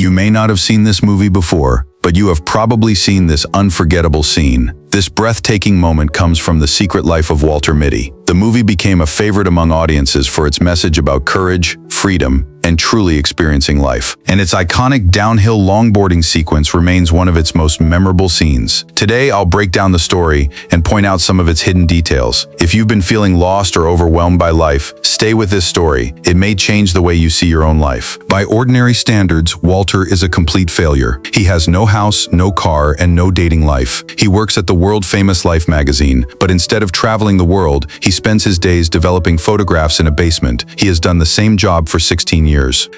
You may not have seen this movie before, but you have probably seen this unforgettable scene. This breathtaking moment comes from The Secret Life of Walter Mitty. The movie became a favorite among audiences for its message about courage, freedom, and truly experiencing life. And its iconic downhill longboarding sequence remains one of its most memorable scenes. Today, I'll break down the story and point out some of its hidden details. If you've been feeling lost or overwhelmed by life, stay with this story. It may change the way you see your own life. By ordinary standards, Walter is a complete failure. He has no house, no car, and no dating life. He works at the world-famous Life magazine, but instead of traveling the world, he spends his days developing photographs in a basement. He has done the same job for 16 years.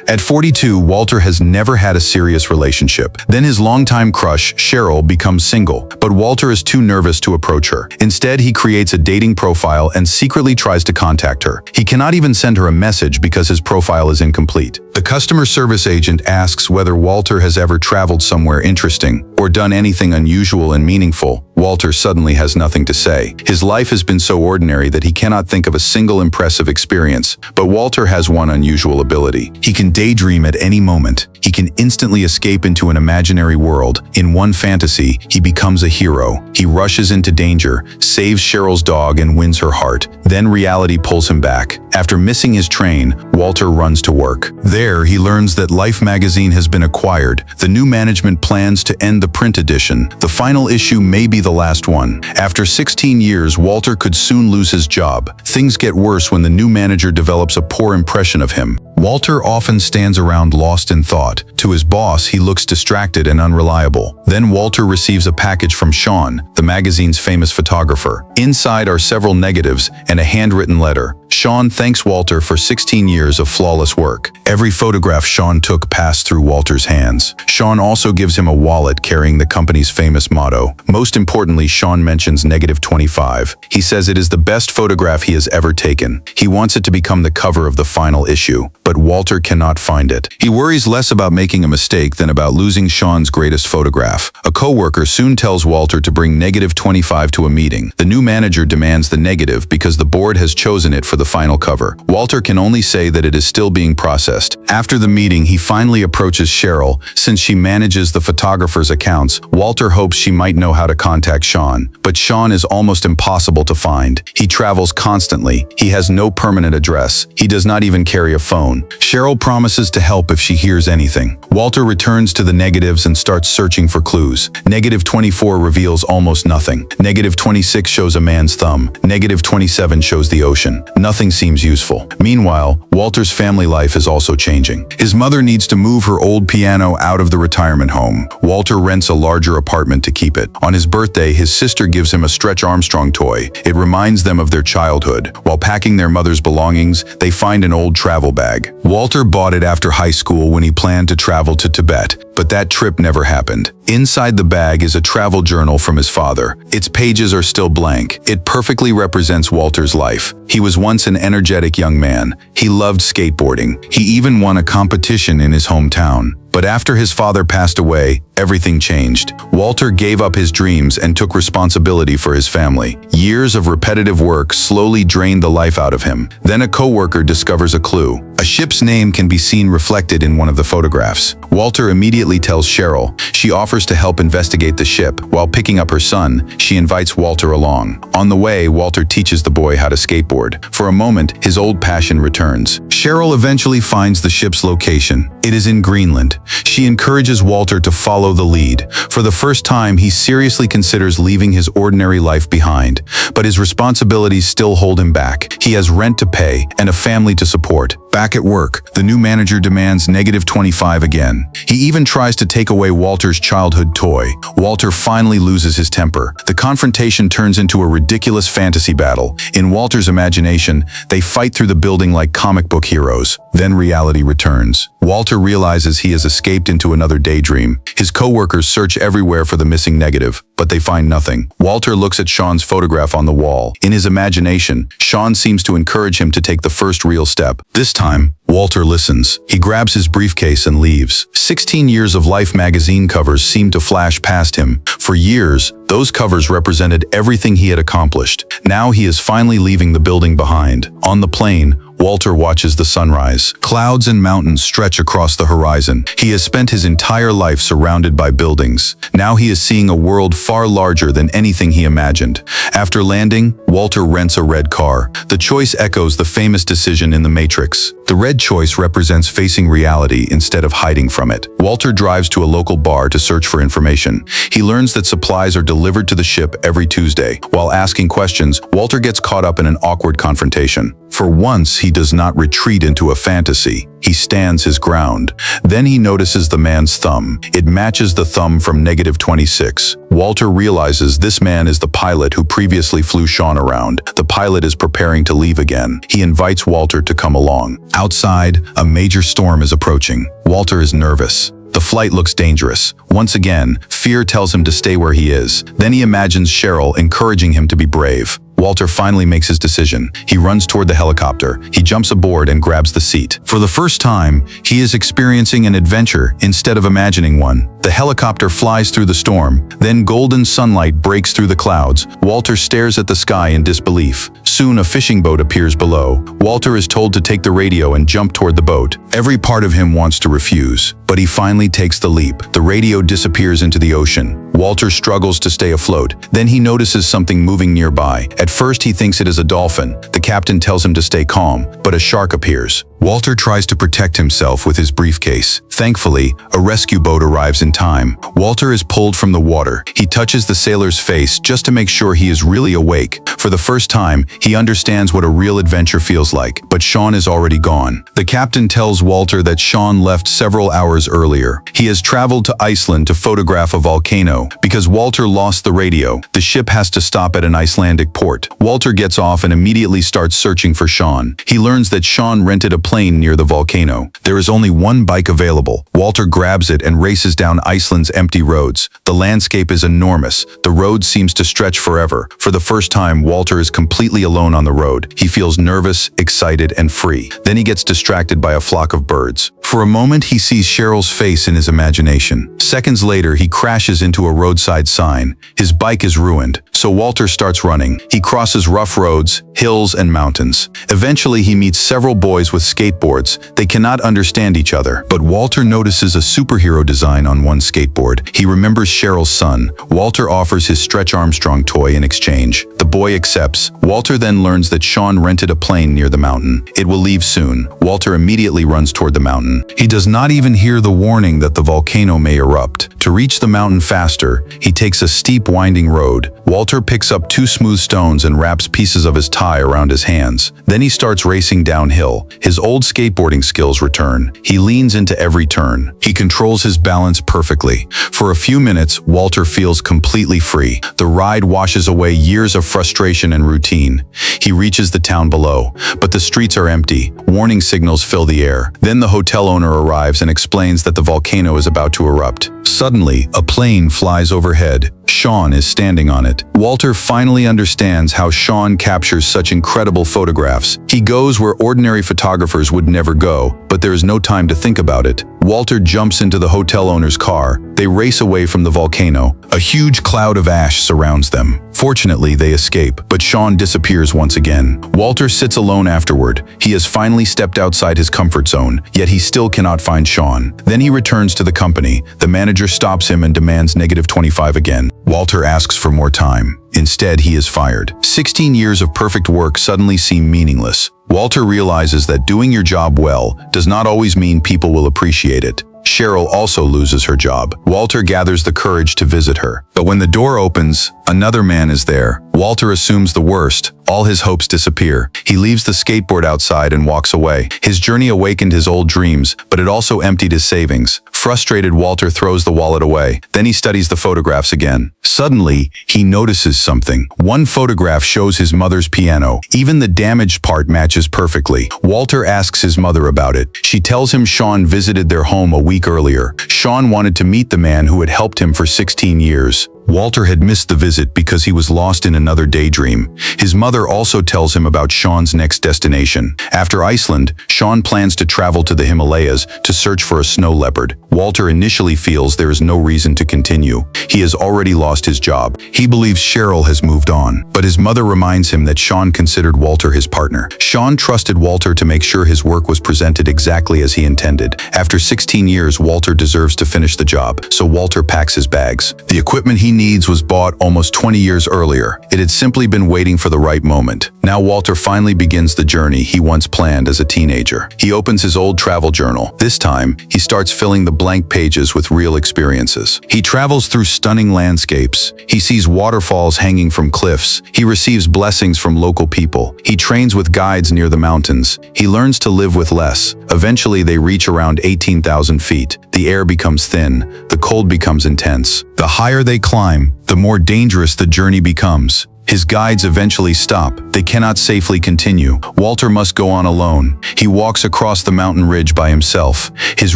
At 42, Walter has never had a serious relationship. Then his longtime crush, Cheryl, becomes single, but Walter is too nervous to approach her. Instead, he creates a dating profile and secretly tries to contact her. He cannot even send her a message because his profile is incomplete. The customer service agent asks whether Walter has ever traveled somewhere interesting or done anything unusual and meaningful. Walter suddenly has nothing to say. His life has been so ordinary that he cannot think of a single impressive experience. But Walter has one unusual ability. He can daydream at any moment. He can instantly escape into an imaginary world. In one fantasy, he becomes a hero. He rushes into danger, saves Cheryl's dog, and wins her heart. Then reality pulls him back. After missing his train, Walter runs to work. There, he learns that Life magazine has been acquired. The new management plans to end the print edition. The final issue may be the last one. After 16 years, Walter could soon lose his job. Things get worse when the new manager develops a poor impression of him. Walter often stands around lost in thought. To his boss, he looks distracted and unreliable. Then Walter receives a package from Shawn, the magazine's famous photographer. Inside are several negatives and a handwritten letter. Shawn thanks Walter for 16 years of flawless work. Every photograph Shawn took passed through Walter's hands. Shawn also gives him a wallet carrying the company's famous motto. Most importantly, Shawn mentions -25. He says it is the best photograph he has ever taken. He wants it to become the cover of the final issue, but Walter cannot find it. He worries less about making a mistake than about losing Shawn's greatest photograph. A coworker soon tells Walter to bring -25 to a meeting. The new manager demands the negative because the board has chosen it for the final cover. Walter can only say that it is still being processed. After the meeting, he finally approaches Cheryl. Since she manages the photographer's accounts, Walter hopes she might know how to contact Shawn. But Shawn is almost impossible to find. He travels constantly. He has no permanent address. He does not even carry a phone. Cheryl promises to help if she hears anything. Walter returns to the negatives and starts searching for clues. -24 reveals almost nothing. -26 shows a man's thumb. -27 shows the ocean. Nothing seems useful. Meanwhile, Walter's family life is also changing. His mother needs to move her old piano out of the retirement home. Walter rents a larger apartment to keep it. On his birthday, his sister gives him a Stretch Armstrong toy. It reminds them of their childhood. While packing their mother's belongings, they find an old travel bag. Walter bought it after high school when he planned to travel to Tibet, but that trip never happened. Inside the bag is a travel journal from his father. Its pages are still blank. It perfectly represents Walter's life. He was once an energetic young man. He loved skateboarding. He even won a competition in his hometown. But after his father passed away, everything changed. Walter gave up his dreams and took responsibility for his family. Years of repetitive work slowly drained the life out of him. Then a coworker discovers a clue. A ship's name can be seen reflected in one of the photographs. Walter immediately tells Cheryl. She offers to help investigate the ship. While picking up her son, she invites Walter along. On the way, Walter teaches the boy how to skateboard. For a moment, his old passion returns. Cheryl eventually finds the ship's location. It is in Greenland. She encourages Walter to follow the lead. For the first time, he seriously considers leaving his ordinary life behind. But his responsibilities still hold him back. He has rent to pay and a family to support. Back at work, the new manager demands -25 again. He even tries to take away Walter's childhood toy. Walter finally loses his temper. The confrontation turns into a ridiculous fantasy battle. In Walter's imagination, they fight through the building like comic book heroes. Then reality returns. Walter realizes he has escaped into another daydream. His co-workers search everywhere for the missing negative, but they find nothing. Walter looks at Shawn's photograph on the wall. In his imagination, Shawn seems to encourage him to take the first real step. This time, Walter listens. He grabs his briefcase and leaves. 16 years of Life magazine covers seem to flash past him. For years, those covers represented everything he had accomplished. Now he is finally leaving the building behind. On the plane, Walter watches the sunrise. Clouds and mountains stretch across the horizon. He has spent his entire life surrounded by buildings. Now he is seeing a world far larger than anything he imagined. After landing, Walter rents a red car. The choice echoes the famous decision in The Matrix. The red choice represents facing reality instead of hiding from it. Walter drives to a local bar to search for information. He learns that supplies are delivered to the ship every Tuesday. While asking questions, Walter gets caught up in an awkward confrontation. For once, he does not retreat into a fantasy. He stands his ground. Then he notices the man's thumb. It matches the thumb from -26. Walter realizes this man is the pilot who previously flew Shawn around. The pilot is preparing to leave again. He invites Walter to come along. Outside, a major storm is approaching. Walter is nervous. The flight looks dangerous. Once again, fear tells him to stay where he is. Then he imagines Cheryl encouraging him to be brave. Walter finally makes his decision. He runs toward the helicopter. He jumps aboard and grabs the seat. For the first time, he is experiencing an adventure instead of imagining one. The helicopter flies through the storm. Then golden sunlight breaks through the clouds. Walter stares at the sky in disbelief. Soon a fishing boat appears below. Walter is told to take the radio and jump toward the boat. Every part of him wants to refuse, but he finally takes the leap. The radio disappears into the ocean. Walter struggles to stay afloat. Then he notices something moving nearby. At first he thinks it is a dolphin. The captain tells him to stay calm, but a shark appears. Walter tries to protect himself with his briefcase. Thankfully, a rescue boat arrives in time. Walter is pulled from the water. He touches the sailor's face just to make sure he is really awake. For the first time, he understands what a real adventure feels like, but Shawn is already gone. The captain tells Walter that Shawn left several hours earlier. He has traveled to Iceland to photograph a volcano. Because Walter lost the radio, the ship has to stop at an Icelandic port. Walter gets off and immediately starts searching for Shawn. He learns that Shawn rented a plane near the volcano. There is only one bike available. Walter grabs it and races down Iceland's empty roads. The landscape is enormous. The road seems to stretch forever. For the first time, Walter is completely alone on the road. He feels nervous, excited, and free. Then he gets distracted by a flock of birds. For a moment, he sees Cheryl's face in his imagination. Seconds later, he crashes into a roadside sign. His bike is ruined, so Walter starts running. He crosses rough roads, hills, and mountains. Eventually, he meets several boys with skateboards. They cannot understand each other, but Walter notices a superhero design on one skateboard. He remembers Cheryl's son. Walter offers his Stretch Armstrong toy in exchange. The boy accepts. Walter then learns that Shawn rented a plane near the mountain. It will leave soon. Walter immediately runs toward the mountain. He does not even hear the warning that the volcano may erupt. To reach the mountain faster, he takes a steep, winding road. Walter picks up 2 smooth stones and wraps pieces of his tie around his hands. Then he starts racing downhill. His old skateboarding skills return. He leans into every turn. He controls his balance perfectly. For a few minutes, Walter feels completely free. The ride washes away years of frustration and routine. He reaches the town below, but the streets are empty. Warning signals fill the air. Then the hotel owner arrives and explains that the volcano is about to erupt. Suddenly, a plane flies overhead. Shawn is standing on it. Walter finally understands how Shawn captures such incredible photographs. He goes where ordinary photographers would never go, but there is no time to think about it. Walter jumps into the hotel owner's car. They race away from the volcano. A huge cloud of ash surrounds them. Fortunately, they escape, but Shawn disappears once again. Walter sits alone afterward. He has finally stepped outside his comfort zone, yet he still cannot find Shawn. Then he returns to the company. The manager stops him and demands -25 again. Walter asks for more time. Instead, he is fired. 16 years of perfect work suddenly seem meaningless. Walter realizes that doing your job well does not always mean people will appreciate it. Cheryl also loses her job. Walter gathers the courage to visit her. But when the door opens, another man is there. Walter assumes the worst. All his hopes disappear. He leaves the skateboard outside and walks away. His journey awakened his old dreams, but it also emptied his savings. Frustrated, Walter throws the wallet away. Then he studies the photographs again. Suddenly, he notices something. One photograph shows his mother's piano. Even the damaged part matches perfectly. Walter asks his mother about it. She tells him Shawn visited their home a week earlier. Shawn wanted to meet the man who had helped him for 16 years. Walter had missed the visit because he was lost in another daydream. His mother also tells him about Shawn's next destination. After Iceland, Shawn plans to travel to the Himalayas to search for a snow leopard. Walter initially feels there is no reason to continue. He has already lost his job. He believes Cheryl has moved on, but his mother reminds him that Shawn considered Walter his partner. Shawn trusted Walter to make sure his work was presented exactly as he intended. After 16 years, Walter deserves to finish the job, so Walter packs his bags. The equipment he needs was bought almost 20 years earlier. It had simply been waiting for the right moment. Now Walter finally begins the journey he once planned as a teenager. He opens his old travel journal. This time, he starts filling the blank pages with real experiences. He travels through stunning landscapes. He sees waterfalls hanging from cliffs. He receives blessings from local people. He trains with guides near the mountains. He learns to live with less. Eventually, they reach around 18,000 feet. The air becomes thin. The cold becomes intense. The higher they climb, the more dangerous the journey becomes. His guides eventually stop. They cannot safely continue. Walter must go on alone. He walks across the mountain ridge by himself. His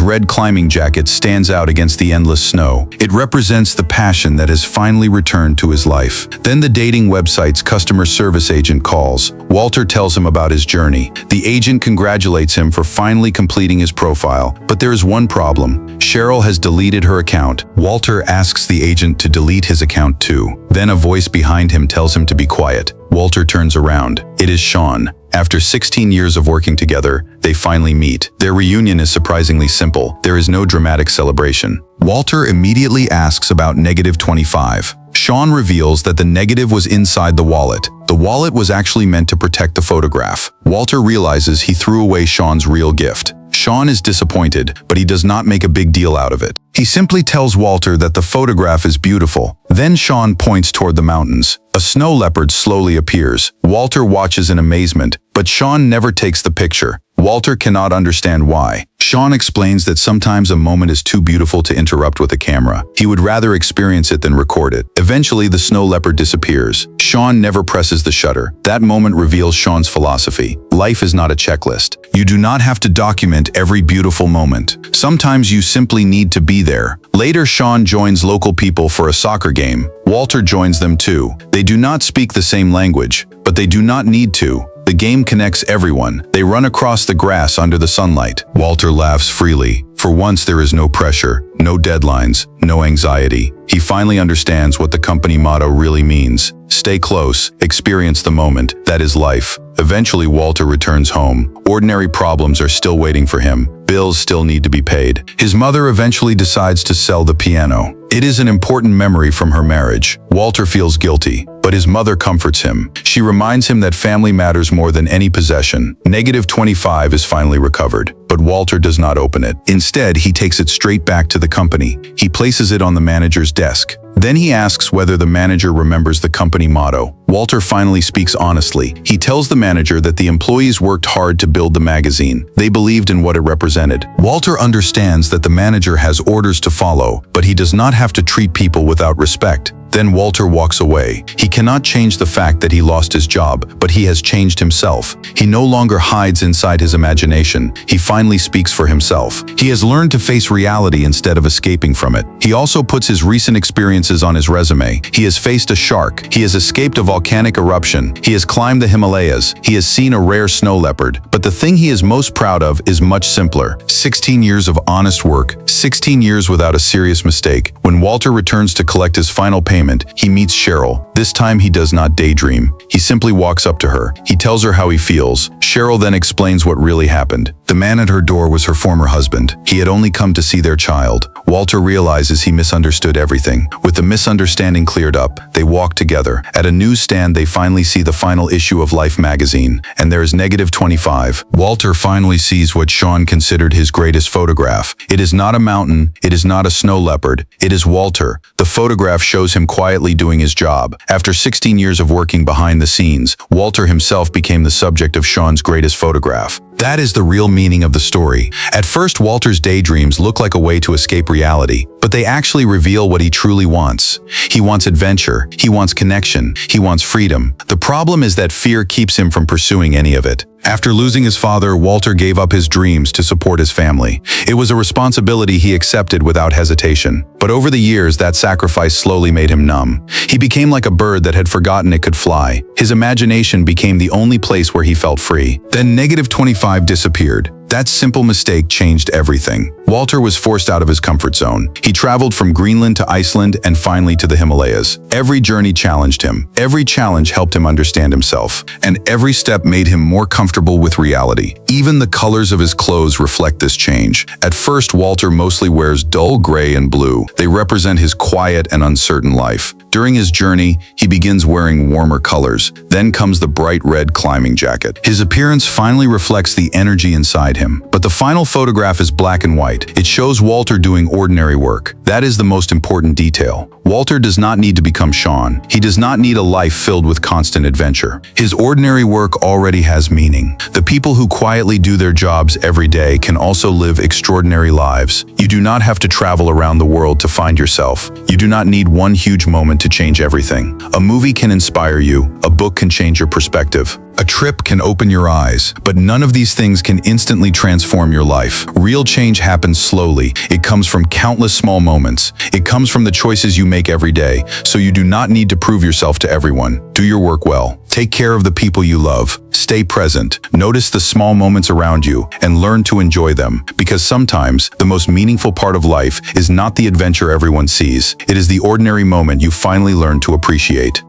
red climbing jacket stands out against the endless snow. It represents the passion that has finally returned to his life. Then the dating website's customer service agent calls. Walter tells him about his journey. The agent congratulates him for finally completing his profile. But there is one problem. Cheryl has deleted her account. Walter asks the agent to delete his account too. Then a voice behind him tells him to be quiet. Walter turns around. It is Shawn. After 16 years of working together, they finally meet. Their reunion is surprisingly simple. There is no dramatic celebration. Walter immediately asks about -25. Shawn reveals that the negative was inside the wallet. The wallet was actually meant to protect the photograph. Walter realizes he threw away Shawn's real gift. Shawn is disappointed, but he does not make a big deal out of it. He simply tells Walter that the photograph is beautiful. Then Shawn points toward the mountains. A snow leopard slowly appears. Walter watches in amazement, but Shawn never takes the picture. Walter cannot understand why. Shawn explains that sometimes a moment is too beautiful to interrupt with a camera. He would rather experience it than record it. Eventually, the snow leopard disappears. Shawn never presses the shutter. That moment reveals Shawn's philosophy. Life is not a checklist. You do not have to document every beautiful moment. Sometimes you simply need to be there. Later, Shawn joins local people for a soccer game. Walter joins them too. They do not speak the same language, but they do not need to. The game connects everyone. They run across the grass under the sunlight. Walter laughs freely. For once, there is no pressure, no deadlines, no anxiety. He finally understands what the company motto really means. Stay close, experience the moment. That is life. Eventually, Walter returns home. Ordinary problems are still waiting for him. Bills still need to be paid. His mother eventually decides to sell the piano. It is an important memory from her marriage. Walter feels guilty, but his mother comforts him. She reminds him that family matters more than any possession. -25 is finally recovered, but Walter does not open it. Instead, he takes it straight back to the company. He places it on the manager's desk. Then he asks whether the manager remembers the company motto. Walter finally speaks honestly. He tells the manager that the employees worked hard to build the magazine. They believed in what it represented. Walter understands that the manager has orders to follow, but he does not have to treat people without respect. Then Walter walks away. He cannot change the fact that he lost his job, but he has changed himself. He no longer hides inside his imagination. He finally speaks for himself. He has learned to face reality instead of escaping from it. He also puts his recent experiences on his resume. He has faced a shark. He has escaped a volcanic eruption. He has climbed the Himalayas. He has seen a rare snow leopard. But the thing he is most proud of is much simpler. 16 years of honest work. 16 years without a serious mistake. When Walter returns to collect his final payment, he meets Cheryl. This time he does not daydream. He simply walks up to her. He tells her how he feels. Cheryl then explains what really happened. The man at her door was her former husband. He had only come to see their child. Walter realizes he misunderstood everything. With the misunderstanding cleared up, they walk together. At a newsstand, they finally see the final issue of Life magazine, and there is -25. Walter finally sees what Shawn considered his greatest photograph. It is not a mountain. It is not a snow leopard. It is Walter. The photograph shows him quietly doing his job. After 16 years of working behind the scenes, Walter himself became the subject of Shawn's greatest photograph. That is the real meaning of the story. At first, Walter's daydreams look like a way to escape reality, but they actually reveal what he truly wants. He wants adventure, he wants connection, he wants freedom. The problem is that fear keeps him from pursuing any of it. After losing his father, Walter gave up his dreams to support his family. It was a responsibility he accepted without hesitation. But over the years, that sacrifice slowly made him numb. He became like a bird that had forgotten it could fly. His imagination became the only place where he felt free. Then -25 disappeared. That simple mistake changed everything. Walter was forced out of his comfort zone. He traveled from Greenland to Iceland and finally to the Himalayas. Every journey challenged him. Every challenge helped him understand himself. And every step made him more comfortable with reality. Even the colors of his clothes reflect this change. At first, Walter mostly wears dull gray and blue. They represent his quiet and uncertain life. During his journey, he begins wearing warmer colors. Then comes the bright red climbing jacket. His appearance finally reflects the energy inside him. But the final photograph is black and white. It shows Walter doing ordinary work. That is the most important detail. Walter does not need to become Shawn. He does not need a life filled with constant adventure. His ordinary work already has meaning. The people who quietly do their jobs every day can also live extraordinary lives. You do not have to travel around the world to find yourself. You do not need one huge moment to change everything. A movie can inspire you. A book can change your perspective. A trip can open your eyes, but none of these things can instantly transform your life. Real change happens slowly. It comes from countless small moments. It comes from the choices you make every day, so you do not need to prove yourself to everyone. Do your work well. Take care of the people you love. Stay present. Notice the small moments around you and learn to enjoy them, because sometimes the most meaningful part of life is not the adventure everyone sees. It is the ordinary moment you finally learn to appreciate.